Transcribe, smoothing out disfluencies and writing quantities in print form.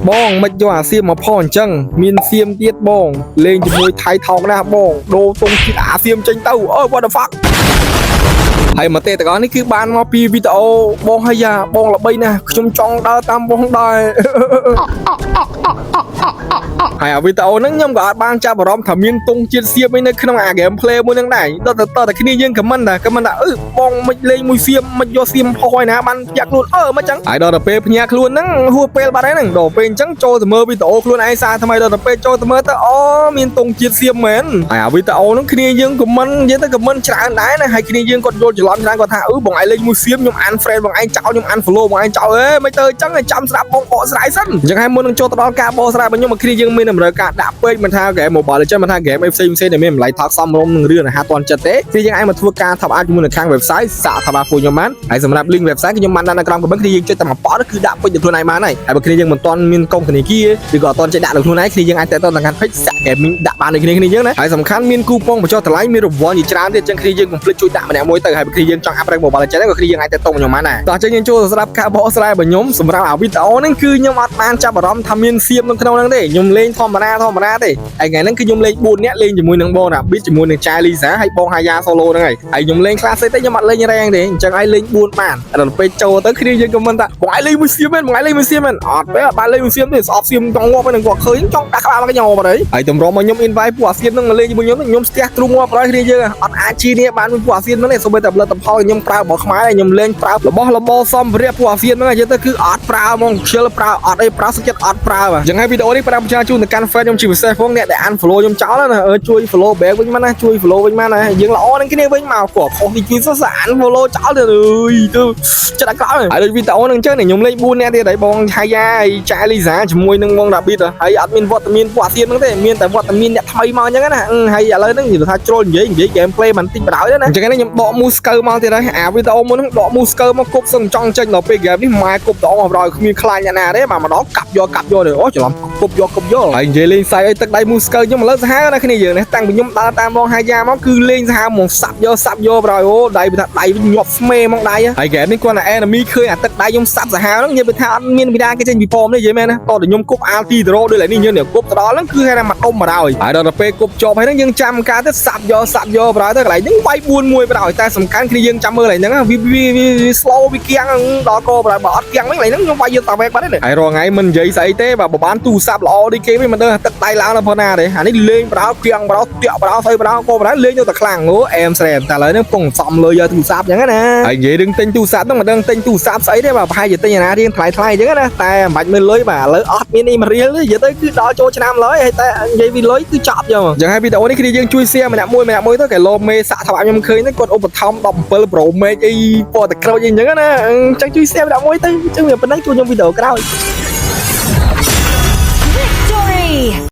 បងមិនយកអាសៀមមកផអញ្ចឹងមានសៀមទៀតបងលេងជាមួយថៃថោកណាបងដូរទងជាតិអាសៀមចេញទៅអូ what the fuck ហើយមកទេតកនេះគឺបានមកពីវីដេអូបងហើយយ៉ាបងល្បីណាស់ខ្ញុំចង់ដើរតាមបងដែរហើយអាវីដេអូហ្នឹងខ្ញុំក៏អត់បានចាប់អារម្មណ៍ថាមានទងជាតិសៀមឯនៅក្នុងអា game play មួយហ្នឹងដែរដល់តែគ្នាយើងខមមិនថាបងមិនលេងមួយសៀមមិនយកសៀមផុសឲ្យណាបានភ្ញាក់ខ្លួនមិនចឹងហើយដល់ទៅពេលភ្ញាក់ខ្លួនហ្នឹងហួសពេលបាត់ហើយហ្នឹងដល់ពេលអញ្ចឹងចូលទៅមើលវីដេអូខ្លួនឯងសារថ្មីដល់ទៅពេលចូលទៅមើលទៅមានទងជាតិសៀមមែនហើយអាវីដេអូហ្នឹងគ្នាយើងខមមិននិយាយទៅខមមិនច្រើនដែរណាហើយគ្នាយើងគាត់យល់ច្រឡំច្រើនគាត់ថាបងឯងលេងមួយសៀមខ្ញុំអាន friend បងឯងចោលខ្ញុំអាន follow បងឯងចោលមិនទៅអញ្ចឹងចាំស្ដាប់បងបកស្រាយសិនអញ្ចឹងហើយមុននឹងចូលទៅដល់ការបកស្រាយរបស់ខ្ញុំមកគ្នាយើងមានតម្រូវការដាក់ពេកមិនថា game mobile legend មិនថា game ផ្សេងដែលមានតម្លៃថោកសមរម្យនឹងរឿងអាហារតន់ចិត្តទេគឺយើងអាចមកធ្វើការថាបអាចជាមួយនឹងខាង website សាកថាបពួកខ្ញុំបានហើយសម្រាប់ link website គឺខ្ញុំបានដាក់នៅក្រោម comment គ្នាយើងចុចតែមួយប៉តគឺដាក់ពេកទៅខ្លួនឯងបានហើយបើគ្នាយើងមិនទាន់មានកុំធនាគារឬក៏អត់ទាន់ចេះដាក់លើខ្លួនឯងគ្នាយើងអាចតែតទៅកាន់ page សាក gaming ដាក់បានដូចគ្នាយើងណាហើយសំខាន់មានគូប៉ុងបញ្ចុះតម្លៃមានរង្វាន់ជាច្រើនទៀតអញ្ចឹងគ្នាយើងកុំភ្លេចជួយដាក់ម្នាក់មួយទៅហើយបើគ្នាយើងចង់ upgrade mobile legend ក៏គ្នាយើងអាចតែតខ្ញុំបានដែរតោះអញ្ចឹងយើងចូលស្ដាប់ការបកស្រាយរបស់ខ្ញុំសម្រាប់អាវីដេអូហ្នឹងគឺខ្ញុំអត់បានចាប់អារម្មណ៍ថាមានសៀមនៅក្នុងហ្នឹងទេខ្ញុំលេងធម្មតាទេហើយថ្ងៃហ្នឹងគឺខ្ញុំលេង4នាក់លេងជាមួយនឹងបងណា beat ជាមួយនឹងចាលីសាហើយបងហាយ៉ា solo ហ្នឹងហើយខ្ញុំលេង classic ទេខ្ញុំអត់លេង rank ទេអញ្ចឹងឲ្យលេង4បានដល់ពេលចូលទៅគ្នាយើងក៏មិនថាបងឯងលេងមួយសៀមមែនបងឯងលេងមួយសៀមមែនអត់ទេអត់បានលេងមួយសៀមទេស្អប់សៀមចង់ងាប់ហ្នឹងគាត់ឃើញចង់ដាក់ក្បាលមកខ្ញុំអត់ហើយតម្រុំមកខ្ញុំ invite ពួកអាសៀមហ្នឹងមកលេងជាមួយខ្ញុំស្ទះទ្រូងងាប់ហើយគ្នាយើងអត់អាចជីនេះបានពួកអាសៀមហ្នឹងទេសូម្បីតែផលិតផលខ្ញុំប្រើរបស់ខ្មែរខ្ញុំលេងប្រើរបស់របរសម្ភារៈពួកអាសៀមហ្នឹងនិយាយទៅគឺអត់ប្រើហ្មងខ្ជិលប្រើអត់អីប្រើសុខចិត្តអត់ប្រើអញ្ចឹងហើយវីដេអូនេះប្រើប្រចាំជូនទៅកាន់ friend ខ្ញុំជាពិសេសផងអ្នកដែល unfollow ខ្ញុំចោលណាជួយ follow back វិញមកណាជួយ follow វិញមកណាយើងល្អនឹងគ្នាវិញមកគាត់ខុសទីគេសោះសា unfollow ចោលទៅអើយទៅចិត្តអាក្រក់ហើយដូចវីដេអូហ្នឹងអញ្ចឹងខ្ញុំលេង4នាក់ទៀតហើយបងឆាយាហើយចាលីសាជាមួយនឹងបងដាប៊ីតហើយអត់មានវត្តមានពួកអាសៀមហ្នឹងទេមានតែវត្តមានអ្នកថ្មីមកអញ្ចឹងណាហើយឥឡូវហ្នឹងនិយាយថាជ្រុលនិយាយ game play បន្តិចបណ្ដោយណាអញ្ចឹងខ្ញុំដកមូស្កើមកទៀតហើយអាវីដេអូមុនហ្នឹងដកមូស្កើមកគប់សឹងចង់ចេញដល់ពេល game នេះម៉ែគប់ដងមកដល់គ្មានខ្លាចអ្នកណាទេបាទម្ដងកាប់យកទេអូច្រឡំគប់យកហើយនិយាយលេងសាយឲ្យទឹកដៃមូស្កើខ្ញុំឥឡូវសាហាវណាគ្នាយើងនេះតាំងពីខ្ញុំដើរតាមបងហាយ៉ាមកគឺលេងសាហាវមកសាប់យកបណ្ដោយអូដៃវាថាដៃវិញញាប់ស្មេមកដៃហើយហ្គេមនេះគាត់ថា enemy ឃើញអាទឹកដៃខ្ញុំសាប់សាហាវហ្នឹងនិយាយថាអត់មានវិធានគេចេញពីហ្វមនេះនិយាយមែនណាតោះតែខ្ញុំគប់អាលទី0ដូចឡើយនេះយើងគប់ទៅដល់ហ្នឹងគឺហៅថាមកដុំបណ្ដោយហើយដល់ទៅពេលគប់ជាប់ហើយហ្នឹងយើងចាំការទៅសាប់យកបណ្ដោយទៅកន្លែងហ្នឹងវាយ4-1បណ្ដោយតែសំខាន់គ្នាយើងចាំមើលកន្លែងហ្នឹងវា slow វាគៀងដល់កោបណ្ដោយបើអត់គៀងវិញកន្លែងហ្នឹងខ្ញុំវាយយកតាវែកបាត់ទេហើយរាល់ថ្ងៃមិននិយាយស្អីទេបើបានទូរស័ព្ទល្អដូចគេវិញមិនដឹងទឹកដៃឡើងដល់ប៉ុណ្ណាទេអានេះលេងបណ្ដោយគៀងបណ្ដោយតាក់បណ្ដោយស្អីបណ្ដោយកោបណ្ដោយលេងទៅតែខ្លាំងអូអែមស្រែមតែឥឡូវហ្នឹងពងសំលើយកទូរស័ព្ទអញ្ចឹងណាហើយនិយាយរឿងទិញទូរស័ព្ទហ្នឹងមិនដឹងទិញទូរស័ព្ទស្អីទេបាទប្រហែលជាទិញអាណារៀងថ្លៃអញ្ចឹងណាតែមិនបាច់មានលុយបាទឥឡូវអត់មានអីមករៀលទេនិយាយទៅគឺដល់ចូលឆ្នាំឡើយហើយតែនិយាយពីលុយគឺចប់ចឹងអញ្ចឹងហើយវីដេអូនេះគឺយើងជួយ share ម្នាក់មួយទៅកែលោមេសាក់ថាខ្ញុំឃើញហ្នឹងគាត់ឧបត្ថម្ភ17 Pro Max អីពណ៌តែក្រូចអីអញ្ចឹងណាអញ្ចឹងជួយ share ម្នាក់មួយទៅអញ្ចឹងវាប៉ុណ្ណឹងជួយខ្ញុំវីដេអូក្រោយ